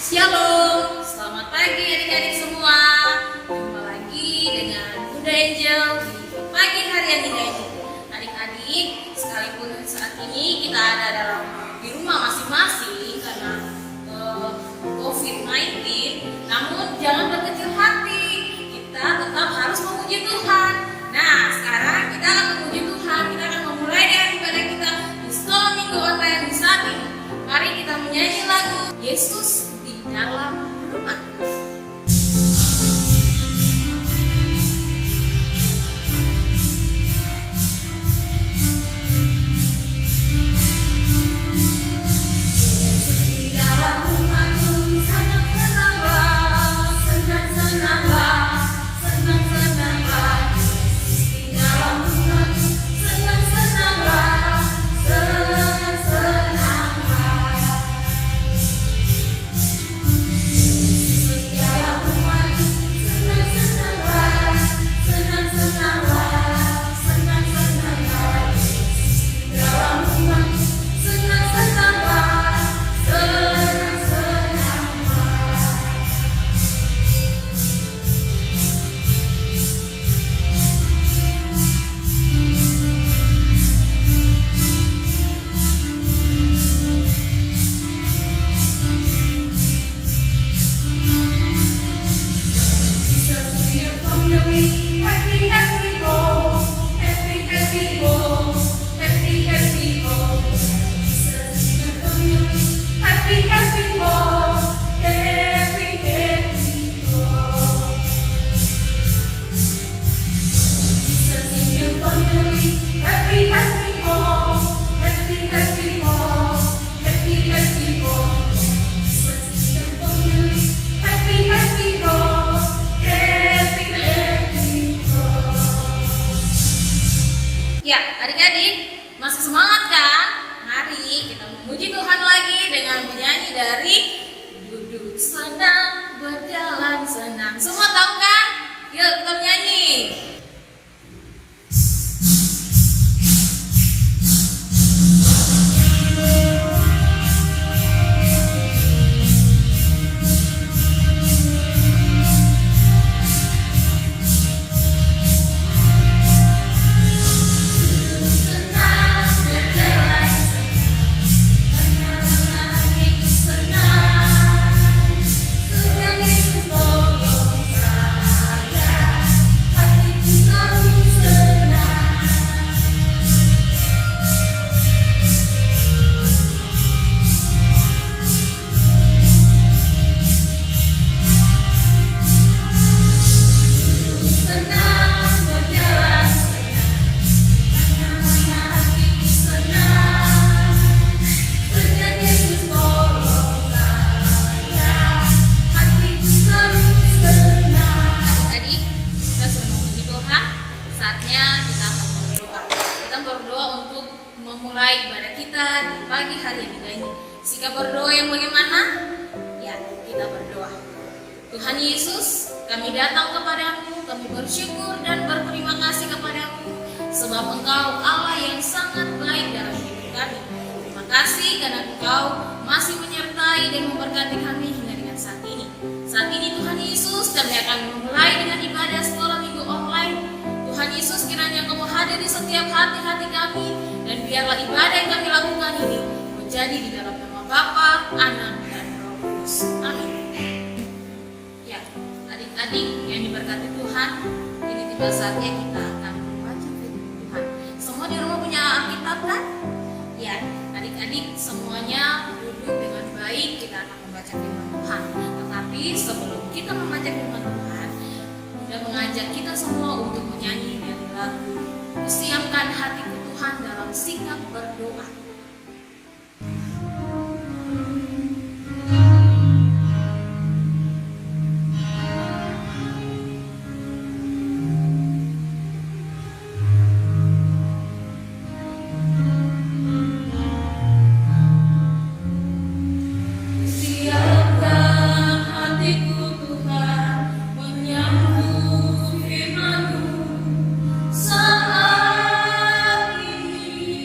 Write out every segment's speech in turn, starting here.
Shalom, selamat pagi adik-adik semua. Jumpa lagi dengan Bunda Angel di pagi hari yang indah ini. Adik-adik, sekalipun saat ini kita ada di rumah masing-masing karena COVID-19, namun jangan berkecil hati. Kita tetap harus memuji Tuhan. Nah, sekarang kita akan memuji Tuhan. Kita akan memulai dengan ibadah kita di sekolah minggu online di saat ini. Mari kita menyanyi lagu Yesus di dalam rumah. Ya, adik-adik, masih semangat kan? Mari kita memuji Tuhan lagi dengan menyanyi dari Duduk Senang, Berjalan Senang. Semua tahu kan? Yuk kita menyanyi. Memulai ibadah kita di pagi hari ini. Sikap berdoa yang bagaimana? Ya, kita berdoa. Tuhan Yesus, kami datang kepadamu, kami bersyukur dan berterima kasih kepadamu, sebab Engkau Allah yang sangat baik dalam hidup kami. Terima kasih karena Engkau masih menyertai dan memberkati kami hingga dengan saat ini. Saat ini Tuhan Yesus, kami akan memulai dengan ibadah sekolah minggu online. Tuhan Yesus, kiranya Engkau hadir di setiap hati-hati kami, dan biarlah ibadah yang kami lakukan ini menjadi di dalam nama Bapa, Anak, dan Roh Kudus. Amin. Ya, adik-adik yang diberkati Tuhan, ini tiba saatnya kita akan membaca firman Tuhan. Semua di rumah punya Alkitab kan? Ya, adik-adik semuanya duduk dengan baik, kita akan membaca firman Tuhan. Tetapi sebelum kita membaca firman Tuhan, dan mengajak kita semua untuk menyanyi dari lagu Siapkan Hatiku Tuhan dalam sikap berdoa. Siapkan hatiku Tuhan menyambut firman-Mu saat ini.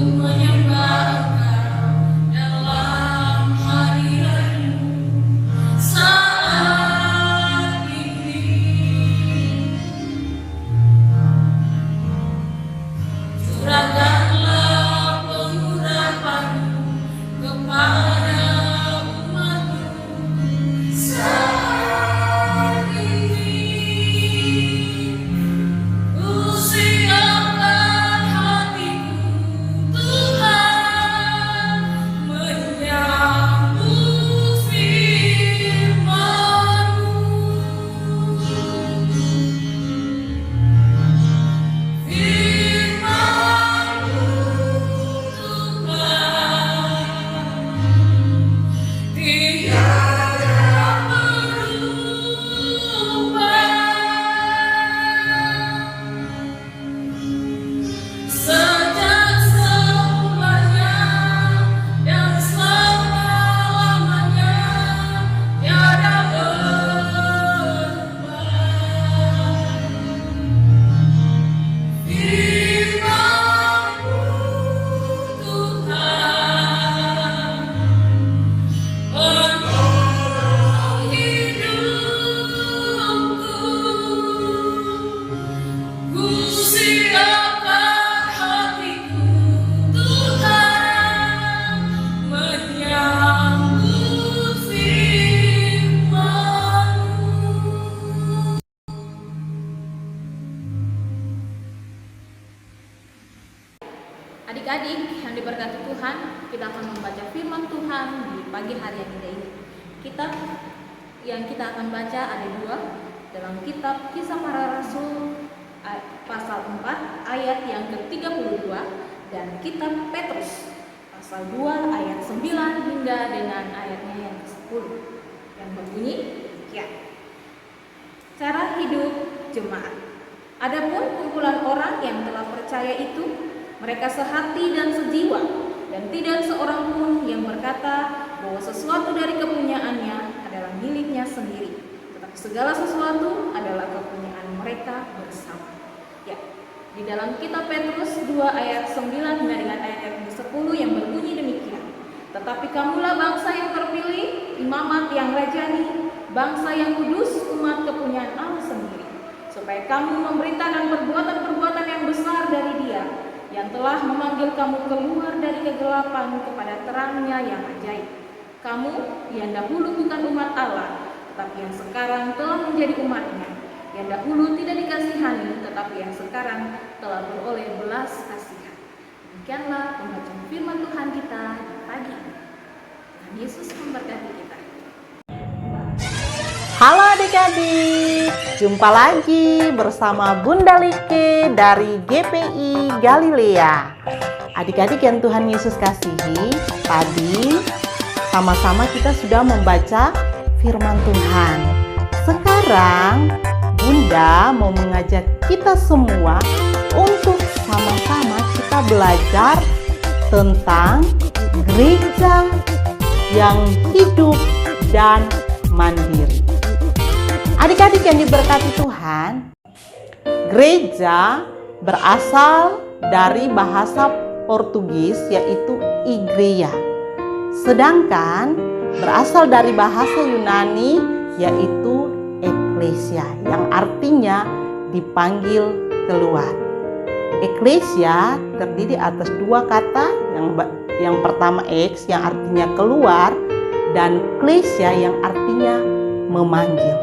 menyembah Engkau dalam hadirat-Mu saat ini. Curahkanlah pengurapan-Mu kepada umat-Mu saat ini. Ku siapkan hatiku, Tuhan, menyambut firman-Mu. Firman-Mu, Tuhan, tiada berubah. Sejak semulanya dan selama-lamanya tiada berubah. Firman-Mu, Tuhan, penolong hidupku. Ku siapkan hatiku, Tuhan, menyambut firman-Mu. Adik-adik yang diberkati Tuhan, kita akan membaca firman Tuhan di pagi hari yang indah ini. Kitab yang kita akan baca ada dua, dalam kitab Kisah Para Rasul pasal 4 ayat yang ke-32 dan kitab Petrus pasal 2 ayat 9 hingga dengan ayatnya yang ke-10 yang berbunyi demikian. Cara hidup jemaat. Adapun kumpulan orang yang telah percaya itu, mereka sehati dan sejiwa, dan tidak seorang pun yang berkata bahwa sesuatu dari kepunyaannya adalah miliknya sendiri, tetapi segala sesuatu adalah kepunyaan mereka bersama. Ya, di dalam kitab Petrus 2 ayat 9 hingga dengan ayat 10 yang berbunyi demikian. Tetapi kamulah bangsa yang terpilih, imamat yang rajani, bangsa yang kudus, umat kepunyaan Allah sendiri, supaya kamu memberitakan perbuatan-perbuatan yang besar dari Dia yang telah memanggil kamu keluar dari kegelapan kepada terangnya yang ajaib. Kamu yang dahulu bukan umat Allah, tetapi yang sekarang telah menjadi umatnya, yang dahulu tidak dikasihani, tetapi yang sekarang telah beroleh belas kasihan. Demikianlah pembacaan firman Tuhan kita di pagi ini. Tuhan Yesus memberkati kita. Halo adik-adik, jumpa lagi bersama Bunda Like dari GPI Galilea. Adik-adik yang Tuhan Yesus kasihi, tadi sama-sama kita sudah membaca firman Tuhan. Sekarang Bunda mau mengajak kita semua untuk sama-sama kita belajar tentang gereja yang hidup dan mandiri. Adik-adik yang diberkati Tuhan, gereja berasal dari bahasa Portugis yaitu igreja. Sedangkan berasal dari bahasa Yunani yaitu eklesia yang artinya dipanggil keluar. Eklesia terdiri atas dua kata, yang pertama eks yang artinya keluar dan klesia yang artinya memanggil.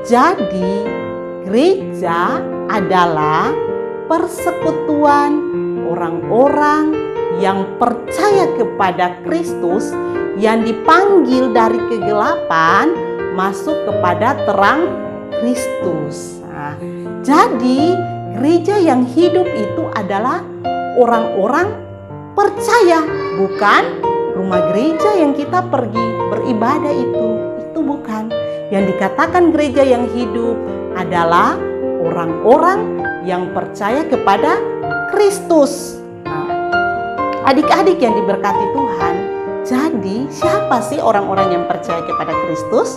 Jadi, gereja adalah persekutuan orang-orang yang percaya kepada Kristus yang dipanggil dari kegelapan masuk kepada terang Kristus. Nah, jadi, gereja yang hidup itu adalah orang-orang percaya, bukan rumah gereja yang kita pergi beribadah itu bukan. Yang dikatakan gereja yang hidup adalah orang-orang yang percaya kepada Kristus. Nah, adik-adik yang diberkati Tuhan, jadi siapa sih orang-orang yang percaya kepada Kristus?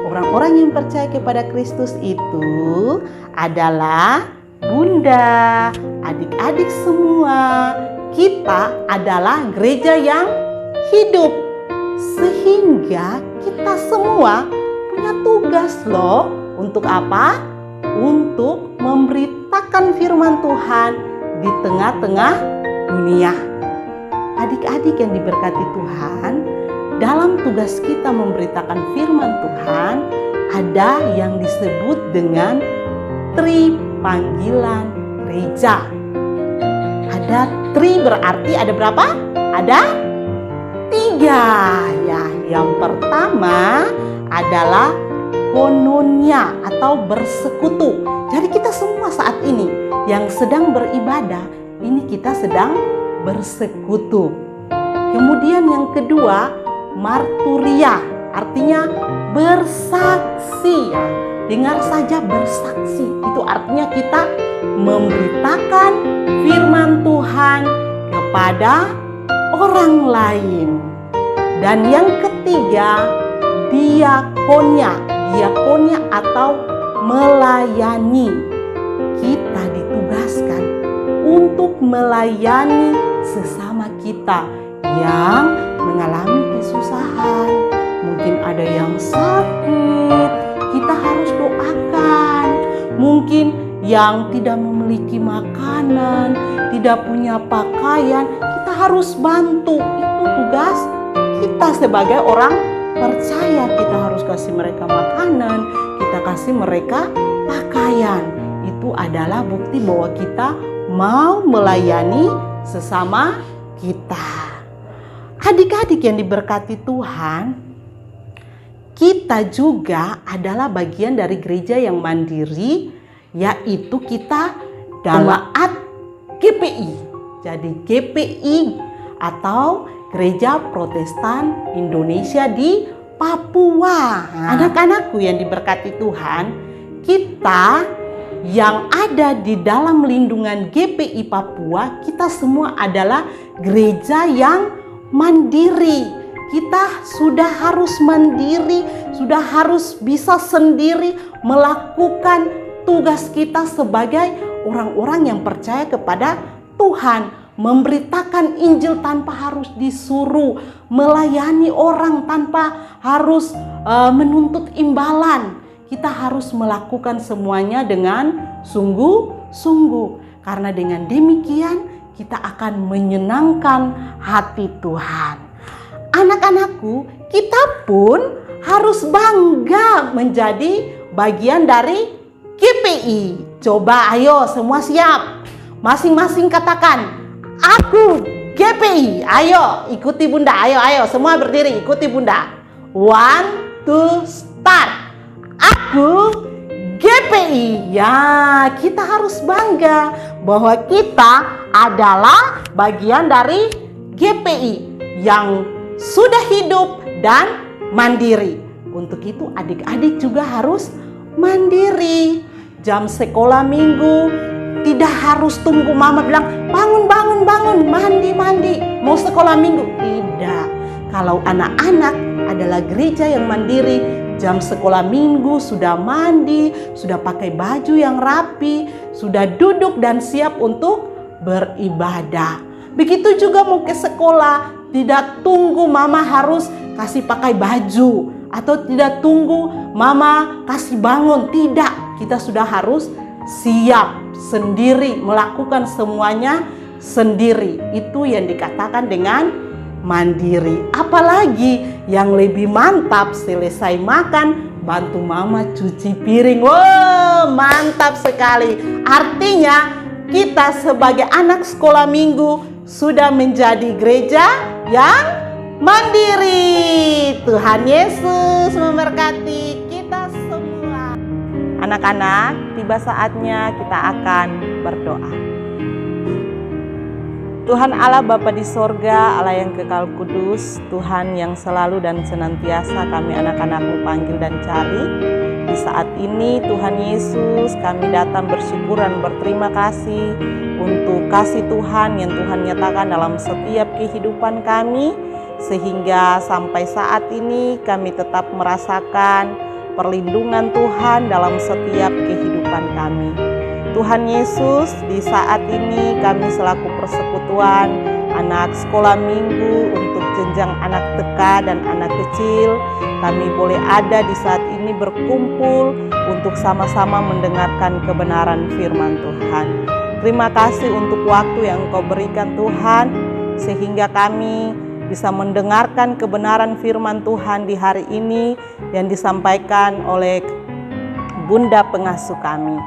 Orang-orang yang percaya kepada Kristus itu adalah Bunda, adik-adik semua, kita kita adalah gereja yang hidup. Sehingga kita semua punya tugas loh. Untuk apa? Untuk memberitakan firman Tuhan di tengah-tengah dunia. Adik-adik yang diberkati Tuhan, dalam tugas kita memberitakan firman Tuhan, ada yang disebut dengan tri panggilan gereja. Ada tri berarti ada berapa? Ada 3 ya. Yang pertama adalah kononia atau bersekutu. Jadi kita semua saat ini yang sedang beribadah, ini kita sedang bersekutu. Kemudian yang kedua, marturia, artinya bersaksi ya. Dengar saja bersaksi, itu artinya kita memberitakan firman Tuhan kepada orang lain. Dan yang ketiga, diakonia. Diakonia atau melayani. Kita ditugaskan untuk melayani sesama kita yang mengalami kesusahan. Mungkin ada yang sakit, kita harus doakan. Mungkin yang tidak memiliki makanan, tidak punya pakaian, kita harus bantu. Itu tugas kita sebagai orang percaya. Kita harus kasih mereka makanan, kita kasih mereka pakaian. Itu adalah bukti bahwa kita mau melayani sesama kita. Adik-adik yang diberkati Tuhan, kita juga adalah bagian dari gereja yang mandiri, yaitu kita dalam GPI. Jadi GPI atau Gereja Protestan Indonesia di Papua. Anak-anakku yang diberkati Tuhan, kita yang ada di dalam lindungan GPI Papua, kita semua adalah gereja yang mandiri. Kita sudah harus mandiri, sudah harus bisa sendiri melakukan tugas kita sebagai orang-orang yang percaya kepada Tuhan. Memberitakan Injil tanpa harus disuruh, melayani orang tanpa harus menuntut imbalan. Kita harus melakukan semuanya dengan sungguh-sungguh. Karena dengan demikian kita akan menyenangkan hati Tuhan. Anak-anakku, kita pun harus bangga menjadi bagian dari GPI. Coba ayo semua siap. Masing-masing katakan, aku GPI. Ayo ikuti bunda. Ayo semua berdiri ikuti bunda. 1, 2, start. Aku GPI. Ya, kita harus bangga bahwa kita adalah bagian dari GPI yang sudah hidup dan mandiri. Untuk itu adik-adik juga harus mandiri. Jam sekolah minggu tidak harus tunggu mama bilang bangun, mandi, mau sekolah minggu. Tidak. Kalau anak-anak adalah gereja yang mandiri, jam sekolah minggu sudah mandi, sudah pakai baju yang rapi, sudah duduk dan siap untuk beribadah. Begitu juga mau ke sekolah, tidak tunggu mama harus kasih pakai baju atau tidak tunggu mama kasih bangun. Tidak, kita sudah harus siap sendiri melakukan semuanya sendiri. Itu yang dikatakan dengan mandiri. Apalagi yang lebih mantap, selesai makan bantu mama cuci piring. Wow, mantap sekali. Artinya kita sebagai anak sekolah minggu sudah menjadi gereja yang mandiri. Tuhan Yesus memberkati kita semua. Anak-anak, tiba saatnya kita akan berdoa. Tuhan Allah Bapa di sorga, Allah yang kekal kudus, Tuhan yang selalu dan senantiasa kami anak-anak-Mu panggil dan cari. Di saat ini Tuhan Yesus, kami datang bersyukur dan berterima kasih untuk kasih Tuhan yang Tuhan nyatakan dalam setiap kehidupan kami, sehingga sampai saat ini kami tetap merasakan perlindungan Tuhan dalam setiap kehidupan kami. Tuhan Yesus, di saat ini kami selaku persekutuan anak sekolah minggu, untuk jenjang anak TK dan anak kecil. Kami boleh ada di saat ini berkumpul untuk sama-sama mendengarkan kebenaran firman Tuhan. Terima kasih untuk waktu yang Engkau berikan Tuhan, sehingga kami bisa mendengarkan kebenaran firman Tuhan di hari ini yang disampaikan oleh Bunda Pengasuh kami.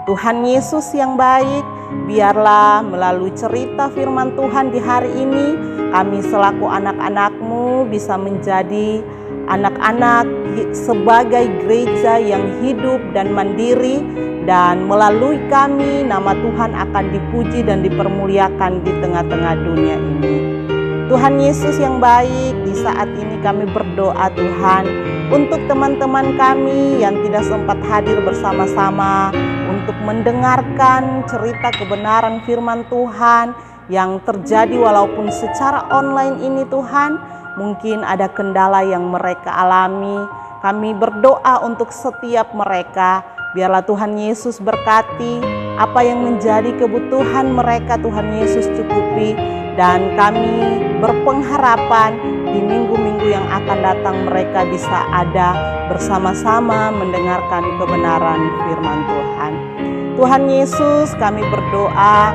Tuhan Yesus yang baik, biarlah melalui cerita firman Tuhan di hari ini, kami selaku anak-anak-Mu bisa menjadi anak-anak sebagai gereja yang hidup dan mandiri, dan melalui kami nama Tuhan akan dipuji dan dipermuliakan di tengah-tengah dunia ini. Tuhan Yesus yang baik, di saat ini kami berdoa Tuhan untuk teman-teman kami yang tidak sempat hadir bersama-sama untuk mendengarkan cerita kebenaran firman Tuhan yang terjadi walaupun secara online ini Tuhan. Mungkin ada kendala yang mereka alami. Kami berdoa untuk setiap mereka. Biarlah Tuhan Yesus berkati apa yang menjadi kebutuhan mereka, Tuhan Yesus cukupi. Dan kami berpengharapan di minggu-minggu yang akan datang mereka bisa ada bersama-sama mendengarkan kebenaran firman Tuhan. Tuhan Yesus, kami berdoa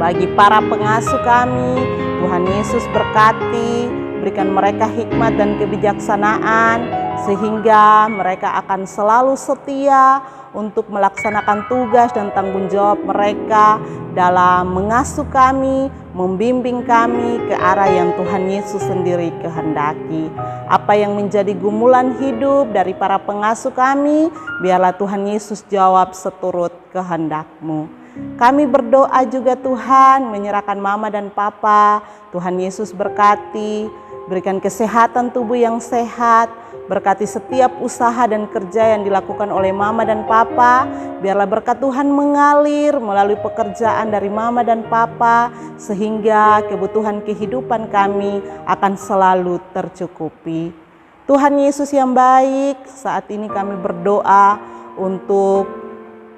bagi para pengasuh kami. Tuhan Yesus berkati, berikan mereka hikmat dan kebijaksanaan, sehingga mereka akan selalu setia untuk melaksanakan tugas dan tanggung jawab mereka dalam mengasuh kami, membimbing kami ke arah yang Tuhan Yesus sendiri kehendaki. Apa yang menjadi gumulan hidup dari para pengasuh kami, biarlah Tuhan Yesus jawab seturut kehendak-Mu. Kami berdoa juga Tuhan, menyerahkan mama dan papa. Tuhan Yesus berkati, berikan kesehatan tubuh yang sehat, berkati setiap usaha dan kerja yang dilakukan oleh mama dan papa. Biarlah berkat Tuhan mengalir melalui pekerjaan dari mama dan papa, sehingga kebutuhan kehidupan kami akan selalu tercukupi. Tuhan Yesus yang baik, saat ini kami berdoa untuk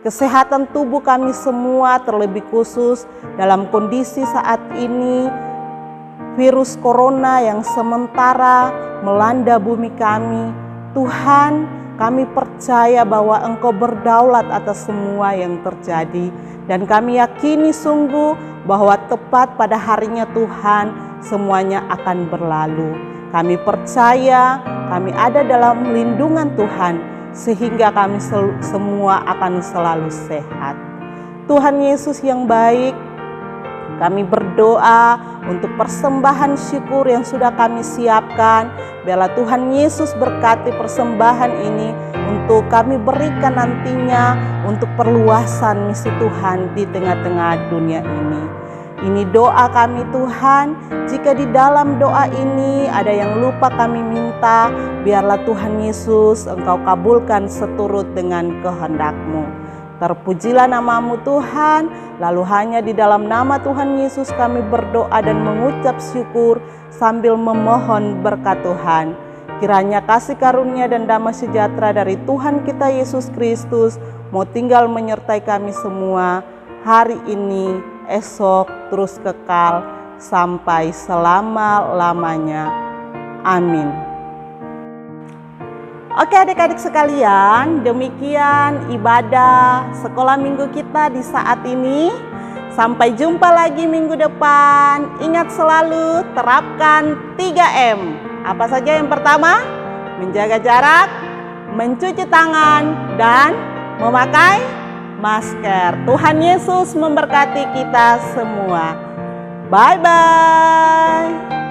kesehatan tubuh kami semua, terlebih khusus dalam kondisi saat ini virus corona yang sementara melanda bumi kami. Tuhan, kami percaya bahwa Engkau berdaulat atas semua yang terjadi, dan kami yakini sungguh bahwa tepat pada harinya Tuhan semuanya akan berlalu. Kami percaya kami ada dalam lindungan Tuhan, sehingga kami semua akan selalu sehat. Tuhan Yesus yang baik, kami berdoa untuk persembahan syukur yang sudah kami siapkan. Biarlah Tuhan Yesus berkati persembahan ini untuk kami berikan nantinya untuk perluasan misi Tuhan di tengah-tengah dunia ini. Ini doa kami Tuhan, jika di dalam doa ini ada yang lupa kami minta, biarlah Tuhan Yesus Engkau kabulkan seturut dengan kehendak-Mu. Terpujilah nama-Mu Tuhan, lalu hanya di dalam nama Tuhan Yesus kami berdoa dan mengucap syukur sambil memohon berkat Tuhan. Kiranya kasih karunia dan damai sejahtera dari Tuhan kita Yesus Kristus mau tinggal menyertai kami semua hari ini, esok, terus kekal sampai selama-lamanya. Amin. Oke adik-adik sekalian, demikian ibadah sekolah minggu kita di saat ini. Sampai jumpa lagi minggu depan. Ingat selalu terapkan 3M. Apa saja yang pertama? Menjaga jarak, mencuci tangan, dan memakai masker. Tuhan Yesus memberkati kita semua. Bye-bye.